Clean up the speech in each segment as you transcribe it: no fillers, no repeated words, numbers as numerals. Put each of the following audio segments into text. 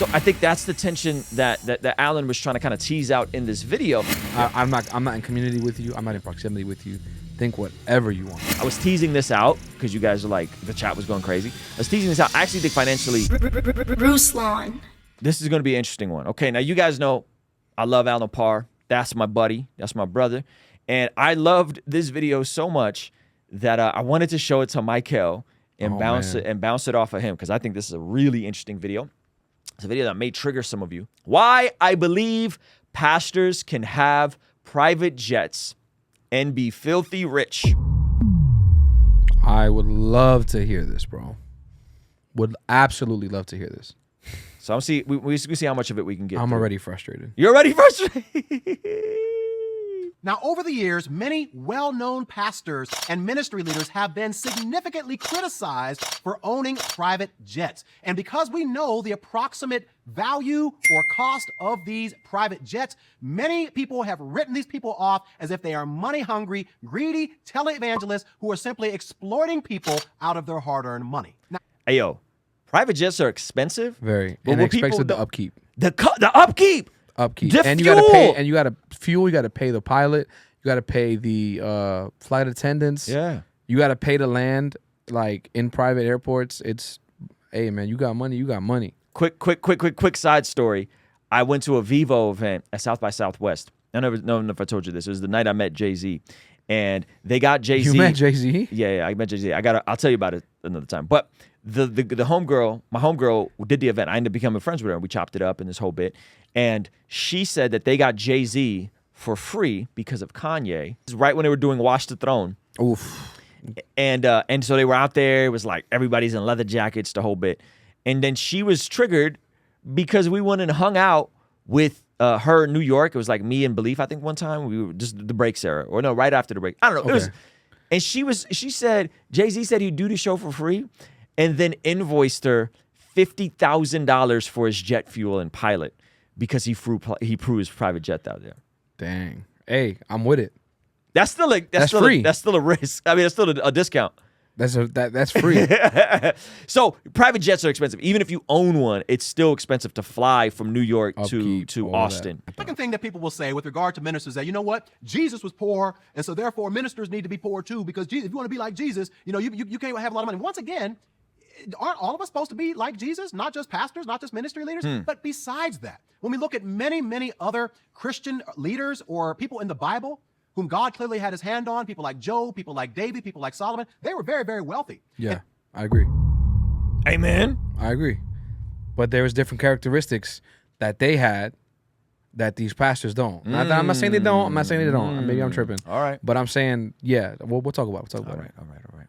So I think that's the tension that Alan was trying to kind of tease out in this video. I'm not in community with you. I'm not in proximity with you. Think whatever you want. I was teasing this out because you guys are like, the chat was going crazy. I was teasing this out. I actually think financially, Ruslan. this is going to be an interesting one. Okay, now you guys know I love Alan Parr. That's my buddy. That's my brother. And I loved this video so much that I wanted to show it to Michael and bounce it off of him because I think this is a really interesting video. It's a video that may trigger some of you. Why I believe pastors can have private jets and be filthy rich. I would love to hear this, bro. Would absolutely love to hear this. So we see how much of it we can get. I'm already frustrated. You're already frustrated? Now, over the years, many well-known pastors and ministry leaders have been significantly criticized for owning private jets. And because we know the approximate value or cost of these private jets, many people have written these people off as if they are money-hungry, greedy televangelists who are simply exploiting people out of their hard-earned money. Now, Hey, yo, private jets are expensive. Very. But And what expensive people the don't- upkeep. The upkeep. Upkeep. The And you fuel. gotta pay, and you gotta fuel, you gotta pay the pilot, you gotta pay the flight attendants. Yeah. You gotta pay to land like in private airports. It's, hey man, you got money, you got money. Quick side story. I went to a Vivo event at South by Southwest. I never know if I told you this. It was the night I met Jay-Z. And they got Jay-Z. You met Jay-Z? Yeah, I met Jay-Z. I'll tell you about it another time. But the homegirl, my homegirl did the event. I ended up becoming friends with her and we chopped it up in this whole bit. And she said that they got Jay-Z for free because of Kanye. This is right when they were doing Watch the Throne. Oof. And so they were out there. It was like everybody's in leather jackets, the whole bit. And then she was triggered because we went and hung out with her in New York. It was like me and Belief, I think one time. We were just the breaks era. Or no, right after the break. I don't know. Okay. And she said, Jay-Z said he'd do the show for free and then invoiced her $50,000 for his jet fuel and pilot because he flew his private jet out there. Dang. Hey, I'm with it. That's still free. That's still a risk. I mean, that's still a discount. That's free. So private jets are expensive. Even if you own one, it's still expensive to fly from New York Upkeep, to all of Austin. second thing that people will say with regard to ministers that, you know what, Jesus was poor, and so therefore ministers need to be poor too, because if you want to be like Jesus, you know, you can't have a lot of money. Once again, aren't all of us supposed to be like Jesus? Not just pastors, not just ministry leaders, but besides that, when we look at many other Christian leaders or people in the Bible whom God clearly had his hand on, people like Job, people like David, people like Solomon, they were very, very wealthy. Yeah, I agree. Amen. I agree. But there was different characteristics that they had that these pastors don't. I'm not saying they don't. I'm not saying they don't. Maybe I'm tripping. All right. But I'm saying, yeah, we'll talk about it. All right.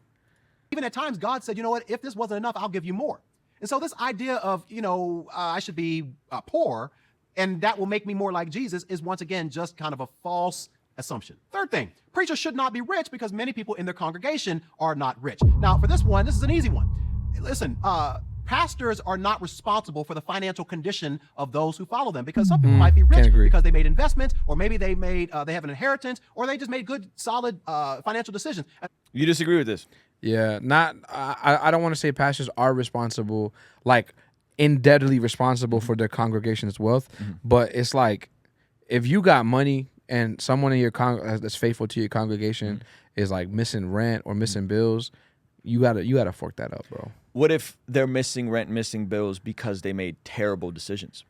Even at times, God said, you know what, if this wasn't enough, I'll give you more. And so this idea of, you know, I should be poor and that will make me more like Jesus is once again just kind of a false assumption. Third thing, preachers should not be rich because many people in their congregation are not rich. Now, for this one, this is an easy one. Listen, pastors are not responsible for the financial condition of those who follow them because some people might be rich because they made investments, or maybe they have an inheritance, or they just made good, solid financial decisions. You disagree with this? Yeah, I don't want to say pastors are responsible, like indebtedly responsible for their congregation's wealth, but it's like if you got money and someone in your that's faithful to your congregation is like missing rent or missing bills, you gotta fork that up, bro. What if they're missing rent, missing bills because they made terrible decisions?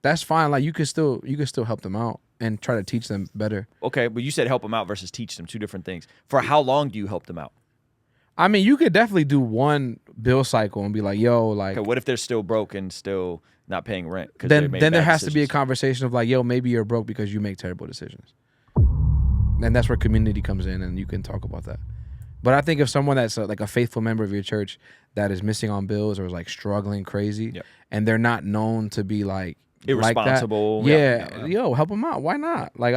That's fine. Like you can still help them out and try to teach them better. Okay, but you said help them out versus teach them, two different things. For how long do you help them out? I mean, you could definitely do one bill cycle and be like, yo, like. Okay, what if they're still broke and still not paying rent? Then there has to be a conversation of like, yo, maybe you're broke because you make terrible decisions. And that's where community comes in, and you can talk about that. But I think if someone that's like a faithful member of your church that is missing on bills or is like struggling crazy, and they're not known to be like irresponsible, like that, yo, help them out. Why not? Like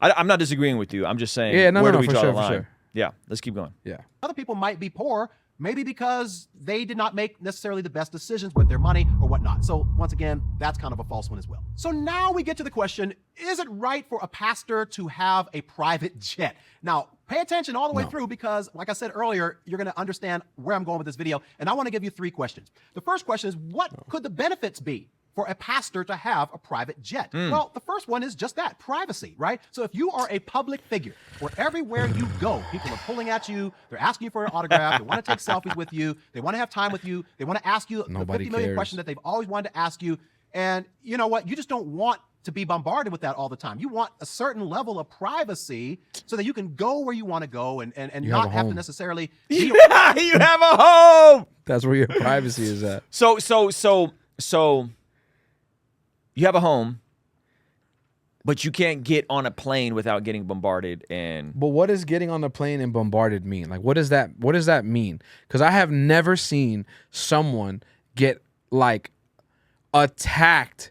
I'm not disagreeing with you. I'm just saying, where do we draw the line? For sure. Yeah, let's keep going. Yeah. Other people might be poor, maybe because they did not make necessarily the best decisions with their money or whatnot. So once again, that's kind of a false one as well. So now we get to the question, is it right for a pastor to have a private jet? Now, Pay attention all the way through because, like I said earlier, you're going to understand where I'm going with this video. And I want to give you 3 questions. The first question is, what could the benefits be for a pastor to have a private jet? Well, the first one is just that, privacy, right? So if you are a public figure, where everywhere you go, people are pulling at you, they're asking you for an autograph, they want to take selfies with you, they want to have time with you, they want to ask you the 50 million questions that they've always wanted to ask you. And you know what? You just don't want to be bombarded with that all the time. You want a certain level of privacy so that you can go where you want to go and not have to necessarily. You have a home. That's where your privacy is at. So you have a home, but you can't get on a plane without getting bombarded. But what does getting on the plane and bombarded mean? Like, what does that mean? Because I have never seen someone get like attacked.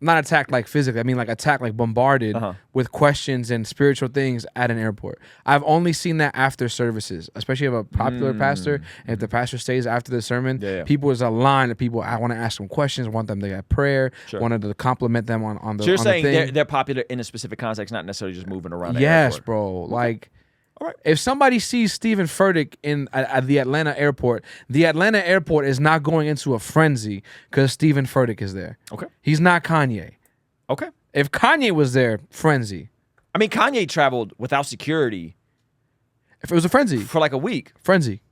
Not attacked like physically. I mean like attacked, like bombarded with questions and spiritual things at an airport. I've only seen that after services, especially if a popular pastor. And if the pastor stays after the sermon, people is a line of people. I want to ask them questions, want them to get prayer, wanted to compliment them on the. So you're on saying the thing. they're popular in a specific context, not necessarily just moving around. The Yes, airport. bro. Like. All right. If somebody sees Stephen Furtick at the Atlanta airport is not going into a frenzy because Stephen Furtick is there. Okay. He's not Kanye. Okay. If Kanye was there, frenzy. I mean, Kanye traveled without security. If it was a frenzy. For like a week. Frenzy.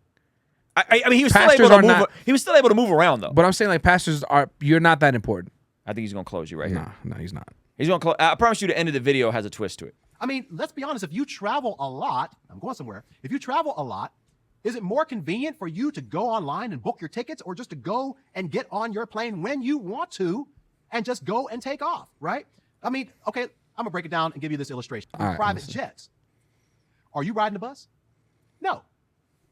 I mean, he was Pastors still able to are move. not- He was still able to move around though. But I'm saying like pastors you're not that important. I think he's gonna close you right here. No, he's not. He's gonna close. I promise you, the end of the video has a twist to it. I mean, let's be honest. If you travel a lot, I'm going somewhere. If you travel a lot, is it more convenient for you to go online and book your tickets or just to go and get on your plane when you want to and just go and take off, right? I mean, okay, I'm going to break it down and give you this illustration. All right, private jets. Are you riding the bus? No.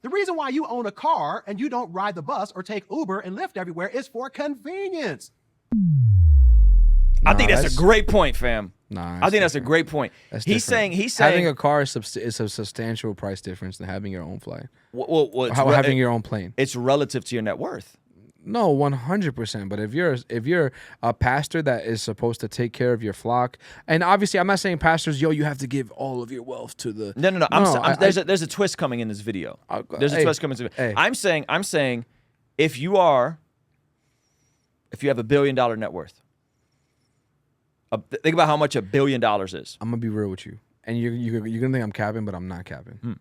The reason why you own a car and you don't ride the bus or take Uber and Lyft everywhere is for convenience. I think that's a great point, fam. Nah, I think that's a great point. He's saying having a car is a substantial price difference than having your own flight. having your own plane. It's relative to your net worth. No, 100%. But if you're a pastor that is supposed to take care of your flock, and obviously I'm not saying pastors, you have to give all of your wealth to the. No. There's a twist coming in this video. There's a twist coming in this video. I'm saying, if you have $1 billion net worth. Think about how much $1 billion is. I'm gonna be real with you, and you're gonna think I'm capping, but I'm not capping.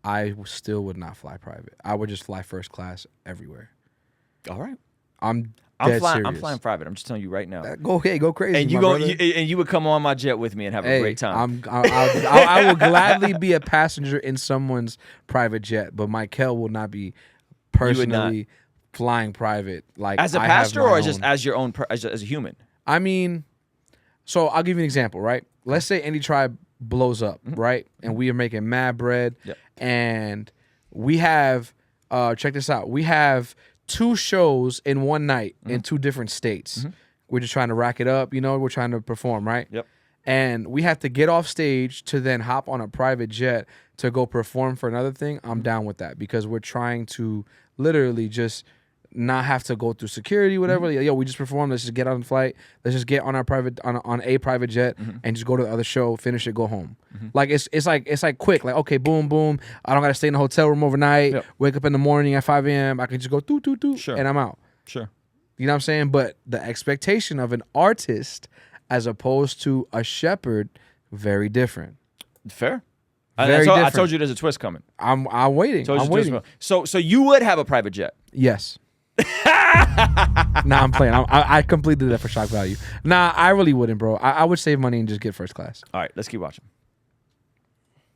I still would not fly private. I would just fly first class everywhere. All right, I'm flying private. I'm just telling you right now. Go crazy, and you would come on my jet with me and have a great time. I will gladly be a passenger in someone's private jet, but Michael will not be personally flying private. Like as a pastor, or just as your own as a human. I mean. So I'll give you an example, right? Let's say any tribe blows up, right? And we are making mad bread, and we have, check this out, we have 2 shows in one night in 2 different states. We're just trying to rack it up, we're trying to perform, right? Yep. And we have to get off stage to then hop on a private jet to go perform for another thing. I'm down with that because we're trying to literally just not have to go through security, whatever. Yo, we just perform. Let's just get on the flight. Let's just get on our private on a private jet and just go to the other show, finish it, go home. Like it's like quick. Like okay, boom, boom. I don't gotta stay in the hotel room overnight. Yep. Wake up in the morning at 5 a.m. I can just go Sure. and I'm out. Sure. You know what I'm saying? But the expectation of an artist as opposed to a shepherd, very different. Fair. Very I different. told you there's a twist coming. I'm waiting. I'm waiting. So you would have a private jet? Yes. Nah, I'm playing. I completely did that for shock value. Nah, I really wouldn't, bro. I would save money and just get first class. All right, let's keep watching.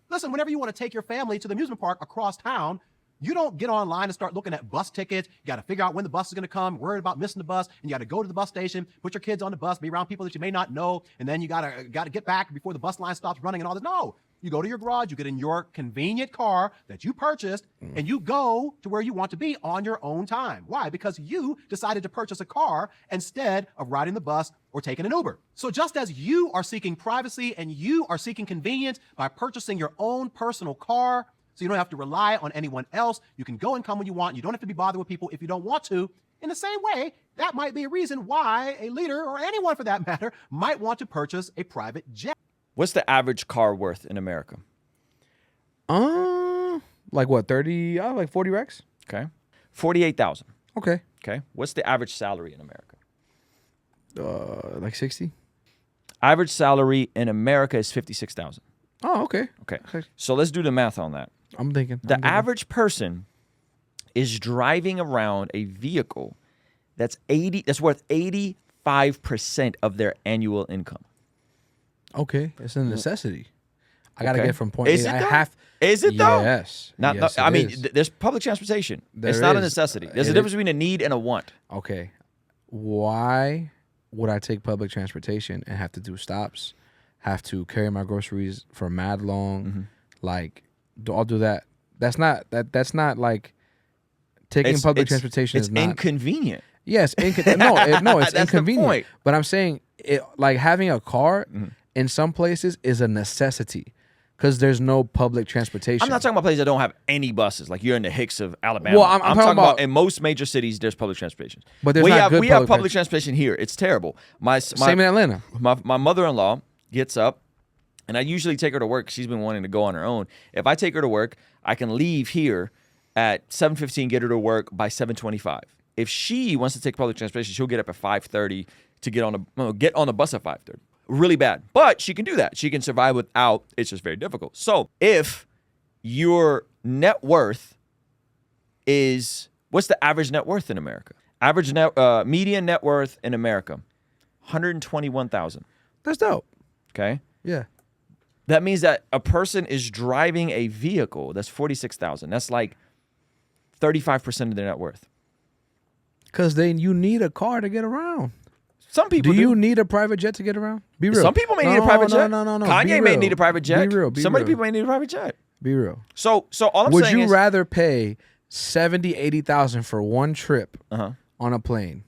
Listen, whenever you want to take your family to the amusement park across town, you don't get online and start looking at bus tickets. You got to figure out when the bus is going to come, worried about missing the bus, and you got to go to the bus station, put your kids on the bus, be around people that you may not know, and then you got to get back before the bus line stops running and all this. No. You go to your garage, you get in your convenient car that you purchased, and you go to where you want to be on your own time. Why? Because you decided to purchase a car instead of riding the bus or taking an Uber. So just as you are seeking privacy and you are seeking convenience by purchasing your own personal car, so you don't have to rely on anyone else, you can go and come when you want, you don't have to be bothered with people if you don't want to. In the same way, that might be a reason why a leader, or anyone for that matter, might want to purchase a private jet. What's the average car worth in America? Like what, 30, like 40 racks? Okay. 48,000. Okay. Okay. What's the average salary in America? Like 60? Average salary in America is 56,000. Oh, okay. Okay. So let's do the math on that. I'm thinking. The average person is driving around a vehicle that's worth 85% of their annual income. Okay. It's a necessity. I got to Okay. get from point Is A. it I though? have. Is it though? Yes. Not, Yes, I it mean, is. there's public transportation. There it's not a is. necessity. There's a It difference between a need and a want. Okay. Why would I take public transportation and have to do stops, have to carry my groceries for mad long? Like, I'll do that. That's not like taking public transportation It's is not inconvenient. Yes, no, it's That's the inconvenient. point. But I'm saying it, like having a car in some places is a necessity because there's no public transportation. I'm not talking about places that don't have any buses. Like you're in the Hicks of Alabama. Well, I'm talking about in most major cities, there's public transportation. But there's we not have good we have public public transportation here. It's terrible. Same in Atlanta. My mother-in-law gets up, and I usually take her to work. She's been wanting to go on her own. If I take her to work, I can leave here at 7:15, get her to work by 7:25. If she wants to take public transportation, she'll get up at 5:30 to get on the bus at 5:30. Really bad. But she can do that. She can survive without. It's just very difficult. So if your net worth is, what's the average net worth in America? Median net worth in America, 121,000. That's dope. Okay. Yeah. That means that a person is driving a vehicle that's 46,000. That's like 35% of their net worth. Because you need a car to get around. Some people do. You need a private jet to get around? Be real. Some people may need a private jet. No. Kanye may need a private jet. Be real. Some people may need a private jet. Be real. So all I'm Would saying is, you rather pay 70, 80,000 for one trip on a plane,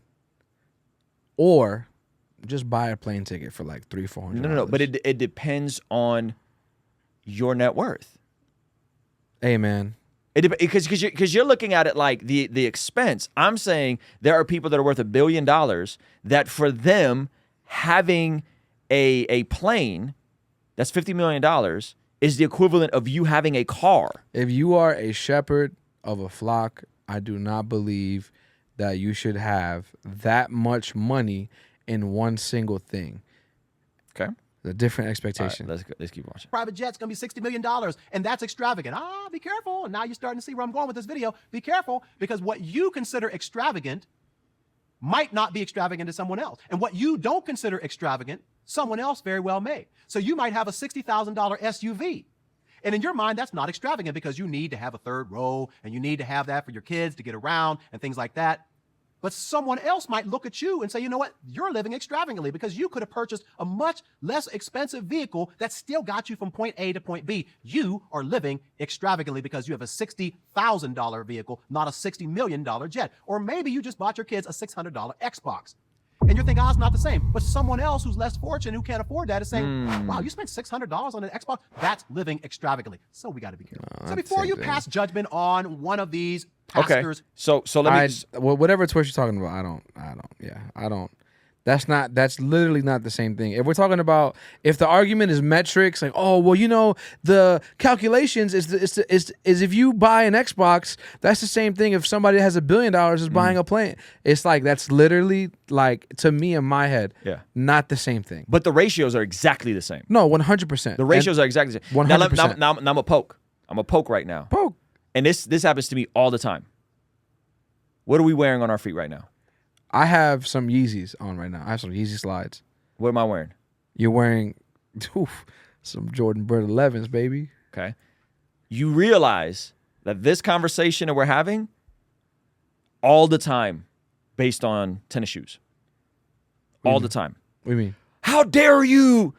or just buy a plane ticket for like $300-400? No. But it depends on your net worth. Hey, man. Because you're looking at it like the expense. I'm saying there are people that are worth $1 billion that for them having a plane that's $50 million is the equivalent of you having a car. If you are a shepherd of a flock, I do not believe that you should have that much money in one single thing. Okay. A different expectation. All right, let's keep watching. Private jet's gonna be $60 million, and that's extravagant. Be careful. And now you're starting to see where I'm going with this video. Be careful, because what you consider extravagant might not be extravagant to someone else. And what you don't consider extravagant, someone else very well may. So you might have a $60,000 SUV. And in your mind, that's not extravagant because you need to have a third row and you need to have that for your kids to get around and things like that. But someone else might look at you and say, you know what, you're living extravagantly because you could have purchased a much less expensive vehicle that still got you from point A to point B. You are living extravagantly because you have a $60,000 vehicle, not a $60 million jet. Or maybe you just bought your kids a $600 Xbox. And you're thinking, it's not the same. But someone else who's less fortunate, who can't afford that, is saying, wow, you spent $600 on an Xbox? That's living extravagantly. So we got to be careful. So before you pass judgment on one of these pastors. Okay. So let me whatever Twitch you're talking about, I don't. That's literally not the same thing. If we're talking about, if the argument is metrics, like, oh, well, you know, the calculations is if you buy an Xbox, that's the same thing if somebody has $1 billion is buying a plane. It's like, that's literally like, to me in my head, not the same thing. But the ratios are exactly the same. No, 100%. The ratios are exactly the same. 100%. Now I'm a poke. I'm a poke right now. Poke. And this happens to me all the time. What are we wearing on our feet right now? I have some Yeezys on right now. I have some Yeezy slides. What am I wearing? You're wearing some Jordan Bird 11s, baby. Okay. You realize that this conversation that we're having all the time based on tennis shoes. All the time. What do you mean? How dare you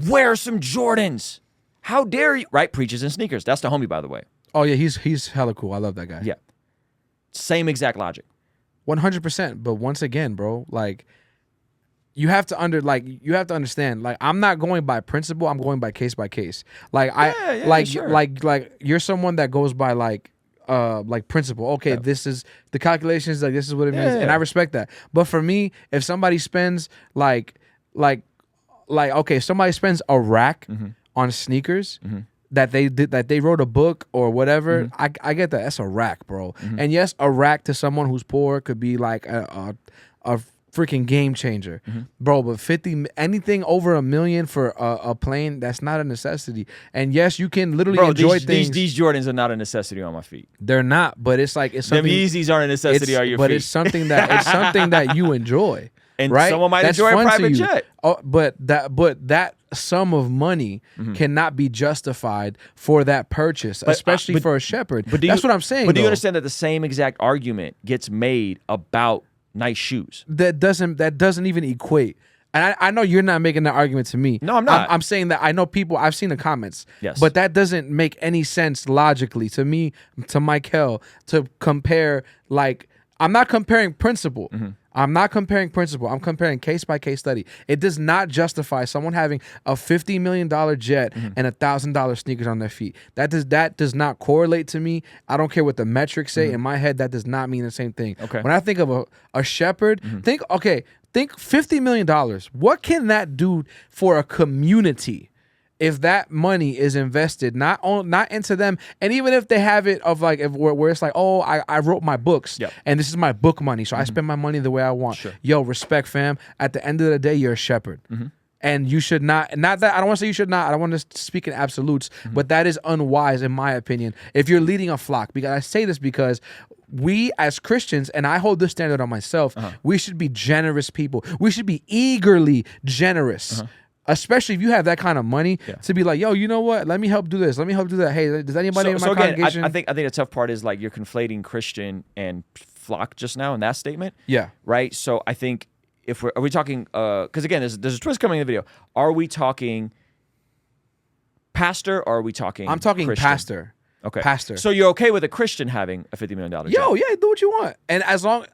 wear some Jordans? How dare you? Right? Preaches in sneakers. That's the homie, by the way. Oh, yeah, he's hella cool. I love that guy. Yeah. Same exact logic. 100%. But once again, bro, like, you have to understand, like, I'm not going by principle. I'm going by case. Like, sure. like you're someone that goes by like principle. Okay, this is the calculations. Like, this is what it means, and I respect that. But for me, if somebody spends like okay, somebody spends a rack on sneakers, that they wrote a book or whatever, I get that. That's a rack, bro. And yes, a rack to someone who's poor could be like a freaking game changer, bro. But anything over $1 million for a plane, that's not a necessity. And yes, you can literally enjoy things. These Jordans are not a necessity on my feet. They're not, but it's like it's Them something. Yeezys aren't a necessity on your but feet. it's something that you enjoy. And right? someone might That's enjoy a fun to private you. jet. Oh, but that sum of money cannot be justified for that purchase, especially for a shepherd. But that's what I'm saying. But do you though. understand that the same exact argument gets made about nice shoes? That doesn't even equate. And I know you're not making that argument to me. No, I'm not. I'm saying that I know people. I've seen the comments. Yes. But that doesn't make any sense logically to me, to Michael, to compare. Like, I'm not comparing principle. I'm not comparing principle. I'm comparing case by case study. It does not justify someone having a $50 million jet and $1,000 sneakers on their feet. That does not correlate to me. I don't care what the metrics say. In my head, that does not mean the same thing. Okay. When I think of a shepherd, think $50 million. What can that do for a community? If that money is invested not into them, and even if they have it of like where it's like, oh, I wrote my books, and this is my book money, so I spend my money the way I want. Sure. Yo, respect, fam. At the end of the day, you're a shepherd, and you should not that I don't want to say you should not. I don't want to speak in absolutes, but that is unwise in my opinion. If you're leading a flock, because I say this because we as Christians, and I hold this standard on myself, we should be generous people. We should be eagerly generous. Especially if you have that kind of money to be like, yo, you know what? Let me help do this. Let me help do that. Hey, does anybody in my congregation? I think the tough part is like you're conflating Christian and flock just now in that statement. Yeah. Right. So I think are we talking? Because again, there's a twist coming in the video. Are we talking pastor or are we talking? I'm talking Christian? pastor. Okay. Pastor. So you're okay with a Christian having a $50 million jet? Yo, yeah, do what you want, and as long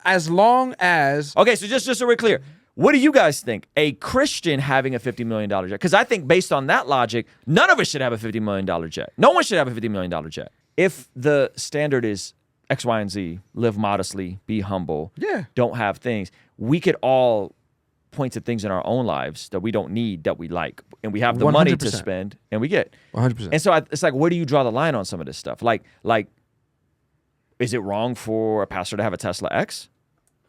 as Okay. So just so we're clear. What do you guys think? A Christian having a $50 million jet? Because I think based on that logic, none of us should have a $50 million jet. No one should have a $50 million jet. If the standard is X, Y, and Z, live modestly, be humble, don't have things, we could all point to things in our own lives that we don't need, that we like, and we have the money to 100%. spend, and we get. 100%. And so it's like, where do you draw the line on some of this stuff? Like, is it wrong for a pastor to have a Tesla X?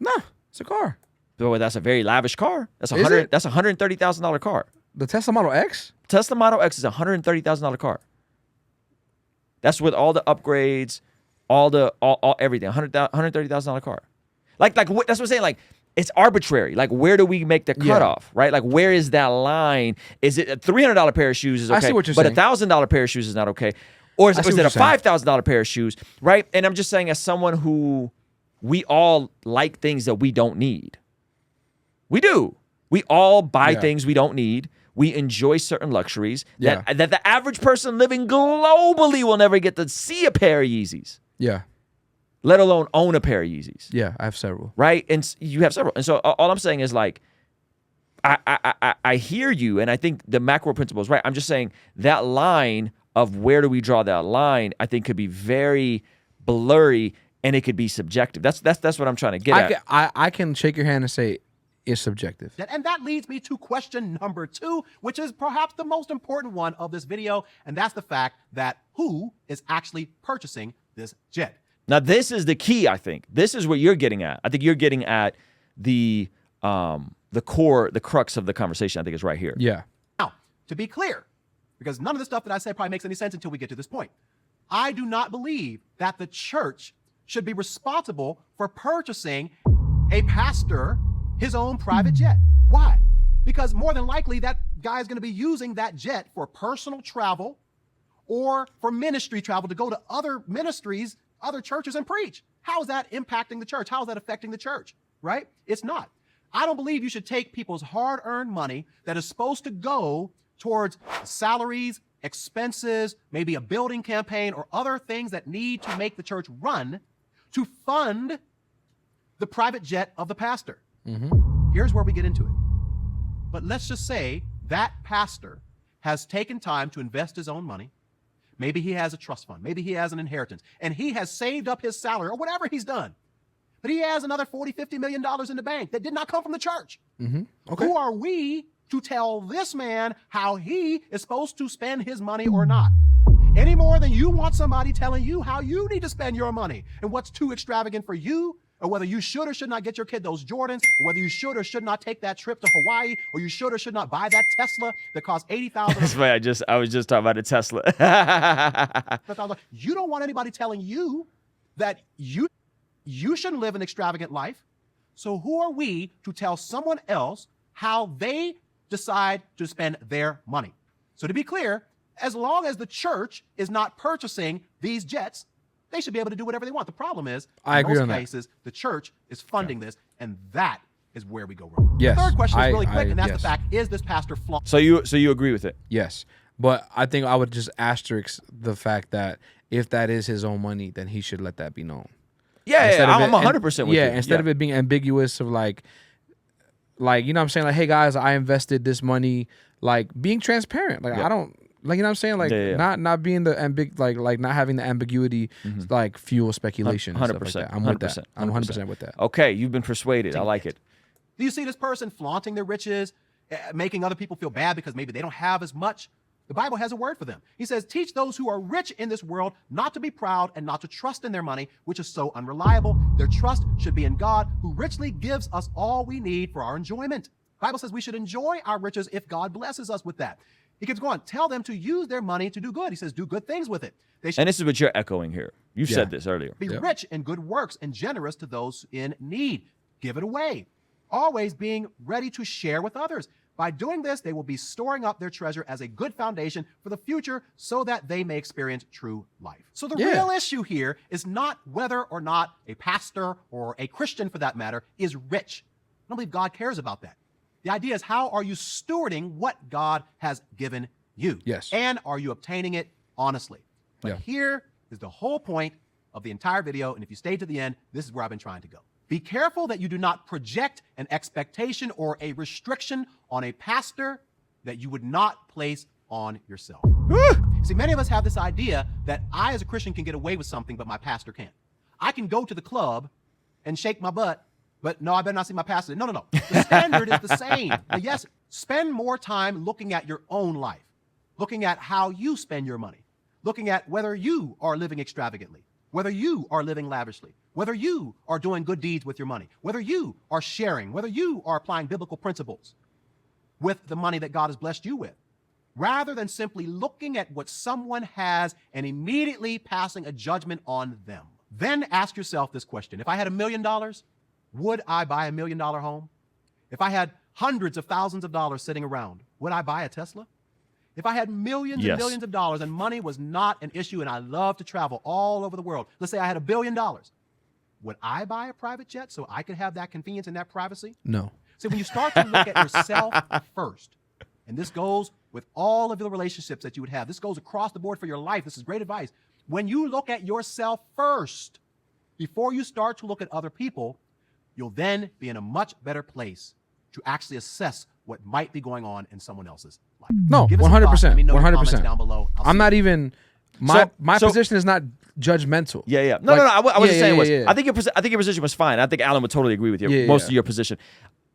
Nah, it's a car. Well, that's a very lavish car. That's Is it? That's $130,000 car. The Tesla Model X. Tesla Model X is a $130,000 car. That's with all the upgrades, all everything. $130,000 car. Like that's what I'm saying. Like, it's arbitrary. Like, where do we make the cutoff? Right? Like, where is that line? Is it a $300 pair of shoes is okay, I see what you're but saying. $1,000 pair of shoes is not okay? Or is it a $5,000 pair of shoes? Right? And I'm just saying, as someone who, we all like things that we don't need. We do. We all buy things we don't need. We enjoy certain luxuries that the average person living globally will never get to see a pair of Yeezys. Yeah. Let alone own a pair of Yeezys. Yeah, I have several. Right? And you have several. And so all I'm saying is like, I hear you, and I think the macro principle is right. I'm just saying that line of where do we draw that line, I think could be very blurry, and it could be subjective. That's what I'm trying to get at. I can shake your hand and say, is subjective. And that leads me to question number 2, which is perhaps the most important one of this video, and that's the fact that who is actually purchasing this jet? Now, this is the key, I think. This is what you're getting at. I think you're getting at the core, the crux of the conversation, I think is right here. Yeah. Now, to be clear, because none of the stuff that I say probably makes any sense until we get to this point, I do not believe that the church should be responsible for purchasing a pastor his own private jet. Why? Because more than likely that guy is going to be using that jet for personal travel or for ministry travel to go to other ministries, other churches and preach. How is that impacting the church? How is that affecting the church? Right? It's not. I don't believe you should take people's hard-earned money that is supposed to go towards salaries, expenses, maybe a building campaign or other things that need to make the church run to fund the private jet of the pastor. Here's where we get into it. But let's just say that pastor has taken time to invest his own money. Maybe he has a trust fund. Maybe he has an inheritance. And he has saved up his salary or whatever he's done. But he has another $40, $50 million in the bank that did not come from the church. Okay. Who are we to tell this man how he is supposed to spend his money or not? any more than you want somebody telling you how you need to spend your money and what's too extravagant for you, or whether you should or should not get your kid those Jordans, or whether you should or should not take that trip to Hawaii, or you should or should not buy that Tesla that costs $80,000. That's funny. I was just talking about a Tesla. You don't want anybody telling you that you shouldn't live an extravagant life. So who are we to tell someone else how they decide to spend their money? So to be clear, as long as the church is not purchasing these jets, they should be able to do whatever they want. The problem is, I agree in on most that. cases, the church is funding this, and that is where we go wrong. Yes, The third question is really I- quick, and that's yes. the fact: is this pastor flawed? So you agree with it? Yes, but I think I would just asterisk the fact that if that is his own money, then he should let that be known. Yeah, Instead of I'm it- 100% with you. Yeah, instead of it being ambiguous of like you know what I'm saying, like, hey guys, I invested this money, like being transparent. Like I don't like, you know what I'm saying, like not being the like not having the ambiguity like fuel speculation. 100%. I'm with that. I'm 100% with that. Okay, you've been persuaded. I like it. Do you see this person flaunting their riches, making other people feel bad because maybe they don't have as much? The Bible has a word for them. He says, teach those who are rich in this world not to be proud and not to trust in their money, which is so unreliable. Their trust should be in God, who richly gives us all we need for our enjoyment. The Bible says we should enjoy our riches if God blesses us with that. He keeps going, tell them to use their money to do good. He says, do good things with it. They should And this is what you're echoing here. You've said this earlier. be rich in good works and generous to those in need. Give it away. Always being ready to share with others. By doing this, they will be storing up their treasure as a good foundation for the future so that they may experience true life. So the real issue here is not whether or not a pastor or a Christian, for that matter, is rich. I don't believe God cares about that. The idea is, how are you stewarding what God has given you? Yes. And are you obtaining it honestly? But here is the whole point of the entire video, and if you stay to the end, this is where I've been trying to go. Be careful that you do not project an expectation or a restriction on a pastor that you would not place on yourself. See, many of us have this idea that I, as a Christian, can get away with something, but my pastor can't. I can go to the club and shake my butt, but no, I better not see my pastor. No. The standard is the same. Now, yes, spend more time looking at your own life, looking at how you spend your money, looking at whether you are living extravagantly, whether you are living lavishly, whether you are doing good deeds with your money, whether you are sharing, whether you are applying biblical principles with the money that God has blessed you with, rather than simply looking at what someone has and immediately passing a judgment on them. Then ask yourself this question: if I had $1 million, would I buy $1 million home? If I had hundreds of thousands of dollars sitting around, would I buy a Tesla? If I had millions and millions of dollars and money was not an issue and I love to travel all over the world, let's say I had $1 billion, would I buy a private jet so I could have that convenience and that privacy? No. So when you start to look at yourself first, and this goes with all of the relationships that you would have, this goes across the board for your life, this is great advice. When you look at yourself first, before you start to look at other people, you'll then be in a much better place to actually assess what might be going on in someone else's life. No, Give us some thoughts. Let me 100%. know your comments 100%. down below. I'll I'm see not you. even my position is not judgmental. Yeah. No, Like- no. I was just saying was. yeah. I think your position was fine. I think Alan would totally agree with you. Yeah, most yeah. of your position.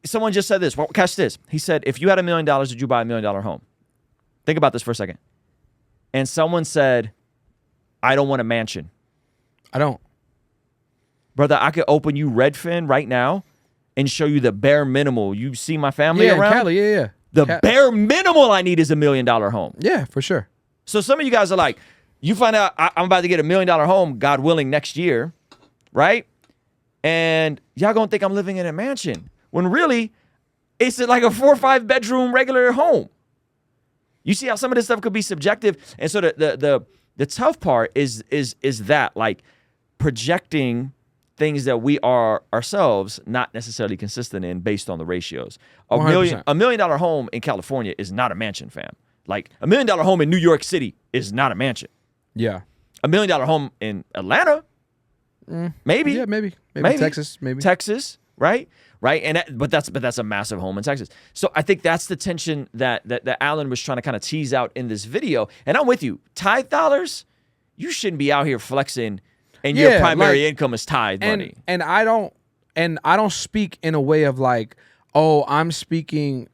Someone just said this. Well, catch this. He said, if you had $1 million, would you buy $1 million home? Think about this for a second. And someone said, I don't want a mansion. I don't. Brother, I could open you Redfin right now and show you the bare minimal. You see my family Yeah, in around? Cali, yeah. The bare minimal I need is $1 million home. Yeah, for sure. So some of you guys are like, you find out I'm about to get $1 million home, God willing, next year, right? And y'all gonna think I'm living in a mansion when really it's like a 4 or 5 bedroom regular home. You see how some of this stuff could be subjective, and so the tough part is that like projecting things that we are ourselves not necessarily consistent in based on the ratios. A 100%. $1 million home in California is not a mansion, fam. Like $1 million home in New York City is not a mansion. Yeah. $1 million home in Atlanta, maybe. Yeah, maybe Texas, maybe. Texas, right? And but that's a massive home in Texas. So I think that's the tension that Alan was trying to kind of tease out in this video. And I'm with you. Tithe dollars, you shouldn't be out here flexing, and your primary income is tithe money. And I don't speak in a way of like, oh, I'm speaking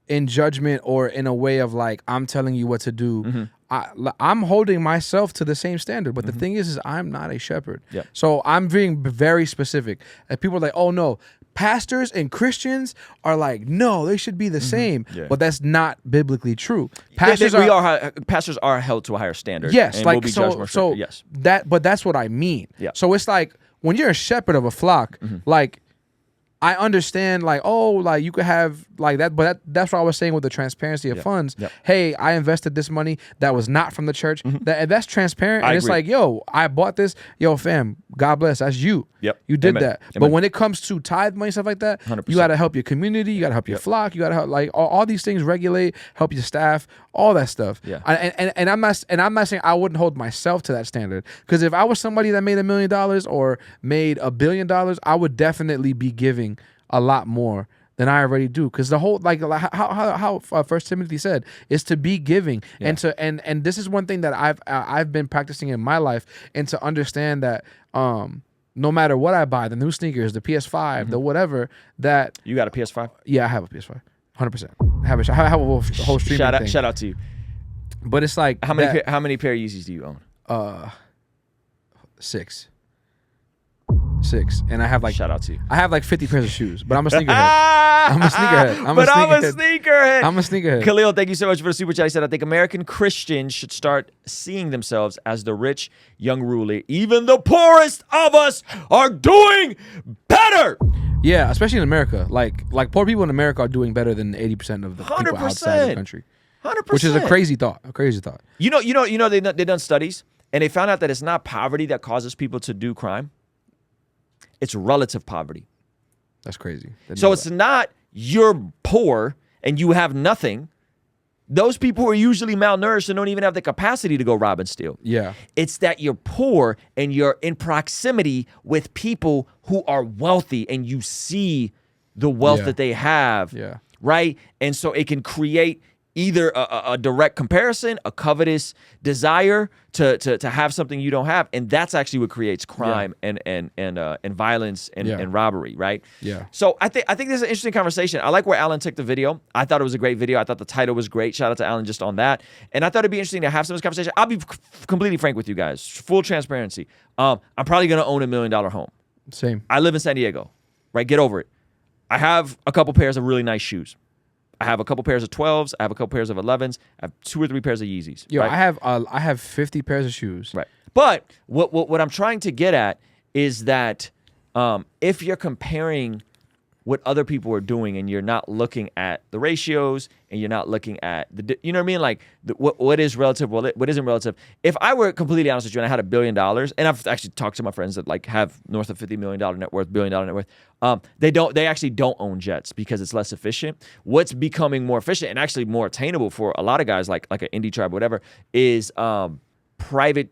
in judgment or in a way of like I'm telling you what to do. I'm holding myself to the same standard, but the thing is I'm not a shepherd. Yep. So I'm being very specific. And people are like, oh no, pastors and Christians are like, no, they should be the same. Yeah. But that's not biblically true. Pastors are held to a higher standard. Yes, and like will be judged more so strictly. Yes. but that's what I mean. Yeah. So it's like when you're a shepherd of a flock, like I understand, like, oh, like you could have like that, but that's what I was saying with the transparency of funds. Yep. Hey, I invested this money that was not from the church. That's transparent, and it's agree. like, yo, I bought this. Yo, fam, God bless. That's you. Yep. You did Amen. that. But Amen. when it comes to tithe money, stuff like that, 100%. you got to help your community. You got to help your flock. You got to help like all these things. Regulate, help your staff, all that stuff. Yeah. And I'm not saying I wouldn't hold myself to that standard, because if I was somebody that made $1 million or made $1 billion, I would definitely be giving a lot more than I already do, because the whole like how First Timothy said is to be giving. And to and this is one thing that I've been practicing in my life, and to understand that no matter what I buy, the new sneakers, the PS5, the whatever, that You got a PS5? yeah, I have a PS5, 100%. I have a whole streaming thing. Shout out to you. But it's like How many pair of Yeezys do you own? 6, and I have like Shout out to you. I have like 50 pairs of shoes, but I'm a sneakerhead. I'm a sneakerhead. I'm a sneakerhead. I'm a sneakerhead. Khalil, thank you so much for the super chat. He said, I think American Christians should start seeing themselves as the rich young ruler. Even the poorest of us are doing better. Yeah, especially in America. Like poor people in America are doing better than 80% of the people outside the country. 100%. Which is a crazy thought. You know, they've done studies, and they found out that it's not poverty that causes people to do crime. It's relative poverty. That's crazy. So it's not you're poor and you have nothing. Those people are usually malnourished and don't even have the capacity to go rob and steal. Yeah. It's that you're poor and you're in proximity with people who are wealthy, and you see the wealth that they have. Yeah. Right? And so it can create either a direct comparison, a covetous desire to have something you don't have, and that's actually what creates crime and violence and robbery, right? Yeah. So I think this is an interesting conversation. I like where Alan took the video. I thought it was a great video. I thought the title was great. Shout out to Alan just on that. And I thought it'd be interesting to have some of this conversation. I'll be completely frank with you guys, full transparency. I'm probably gonna own $1 million home. Same. I live in San Diego, right? Get over it. I have a couple pairs of really nice shoes. I have a couple pairs of 12s. I have a couple pairs of 11s. I have 2 or 3 pairs of Yeezys. Yo, right? I have 50 pairs of shoes. Right. But what I'm trying to get at is that if you're comparing what other people are doing and you're not looking at the ratios and you're not looking at the, you know what I mean? Like what is relative, what isn't relative. If I were completely honest with you and I had $1 billion, and I've actually talked to my friends that like have north of $50 million net worth, $1 billion net worth, they actually don't own jets because it's less efficient. What's becoming more efficient and actually more attainable for a lot of guys like an indie tribe, whatever, is private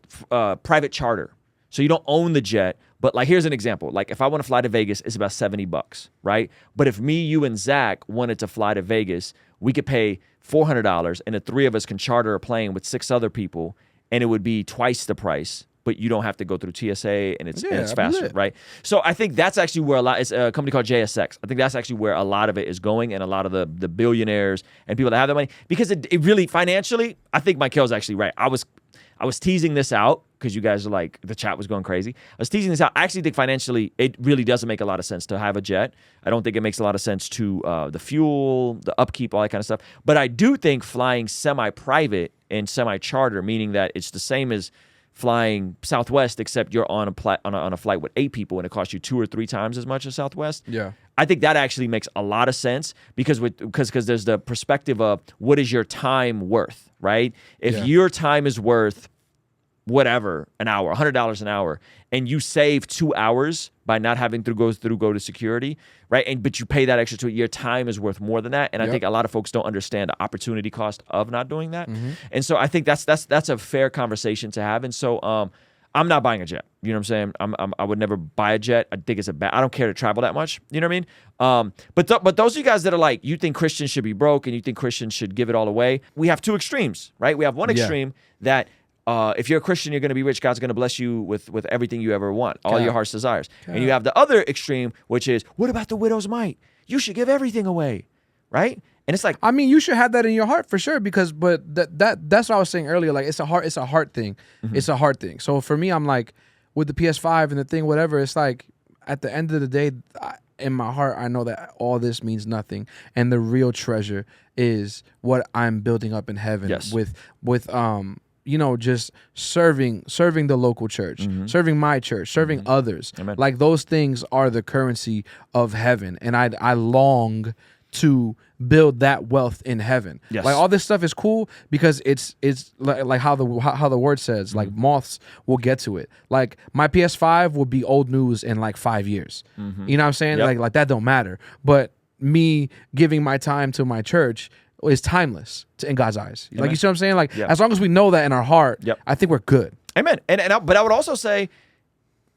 charter. So you don't own the jet, but like here's an example. Like if I want to fly to Vegas, it's about $70, right? But if me, you, and Zach wanted to fly to Vegas, we could pay $400, and the 3 of us can charter a plane with 6 other people, and it would be twice the price. But you don't have to go through TSA, and it's faster, right? So I think that's actually where it's a company called JSX. I think that's actually where a lot of it is going, and a lot of the billionaires and people that have the money, because it really financially, I think Michael's actually right. I was teasing this out because you guys are like, the chat was going crazy. I was teasing this out. I actually think financially, it really doesn't make a lot of sense to have a jet. I don't think it makes a lot of sense to the fuel, the upkeep, all that kind of stuff. But I do think flying semi-private and semi-charter, meaning that it's the same as flying Southwest, except you're on a flight with 8 people and it costs you 2 or 3 times as much as Southwest. Yeah. I think that actually makes a lot of sense because there's the perspective of what is your time worth, right? If your time is worth whatever, an hour, $100 an hour, and you save 2 hours by not having to go to security, right? But you pay that extra to it, your time is worth more than that. And I think a lot of folks don't understand the opportunity cost of not doing that. And so I think that's a fair conversation to have. And so I'm not buying a jet. You know what I'm saying? I would never buy a jet. I think it's I don't care to travel that much. You know what I mean? But those of you guys that are like, you think Christians should be broke and you think Christians should give it all away, we have 2 extremes, right? We have one extreme that if you're a Christian, you're going to be rich. God's going to bless you with everything you ever want, all your heart's desires. And you have the other extreme, which is, what about the widow's mite? You should give everything away, right? And it's like, I mean, you should have that in your heart for sure, because that's what I was saying earlier. Like, it's a heart thing. It's a heart thing. So for me, I'm like, with the PS5 and the thing, whatever, it's like, at the end of the day, in my heart, I know that all this means nothing, and the real treasure is what I'm building up in heaven. Yes. with you know, just serving the local church, serving my church, serving others. Amen. Like, those things are the currency of heaven, and I long to build that wealth in heaven. Yes. Like, all this stuff is cool because it's like how the word says, like, moths will get to it. Like, my PS5 will be old news in like 5 years. You know what I'm saying? Yep. Like that don't matter. But me giving my time to my church is timeless in God's eyes. Amen. Like, you see what I'm saying? Like, Yep. as long as we know that in our heart, Yep. I think we're good. amen. But I would also say,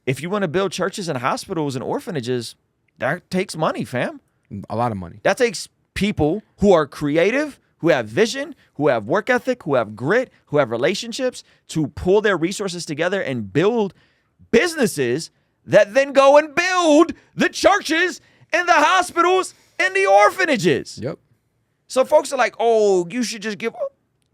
if you want to build churches and hospitals and orphanages, that takes money, fam. A lot of money. That takes people who are creative, who have vision, who have work ethic, who have grit, who have relationships, to pull their resources together and build businesses that then go and build the churches and the hospitals and the orphanages. Yep. So folks are like, oh, you should just give.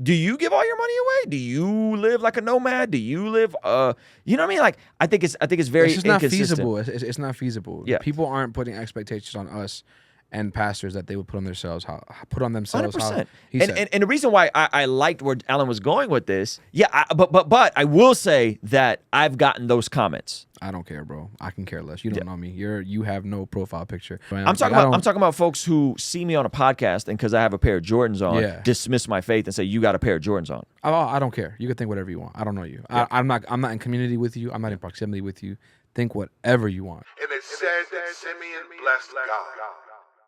Do you give all your money away? Do you live like a nomad? Do you live, you know what I mean? Like, I think it's very It's just not inconsistent. feasible. It's not feasible. Yeah. People aren't putting expectations on us and pastors that they would put on themselves. Put on themselves. 100%. He said. And the reason why I liked where Alan was going with this, but I will say that I've gotten those comments. I don't care, bro. I can care less. You don't know me. You have no profile picture. I'm talking about folks who see me on a podcast and because I have a pair of Jordans on, dismiss my faith and say you got a pair of Jordans on. I don't care. You can think whatever you want. I don't know you. Yeah. I'm not in community with you. I'm not in proximity with you. Think whatever you want. And it said that Simeon blessed God.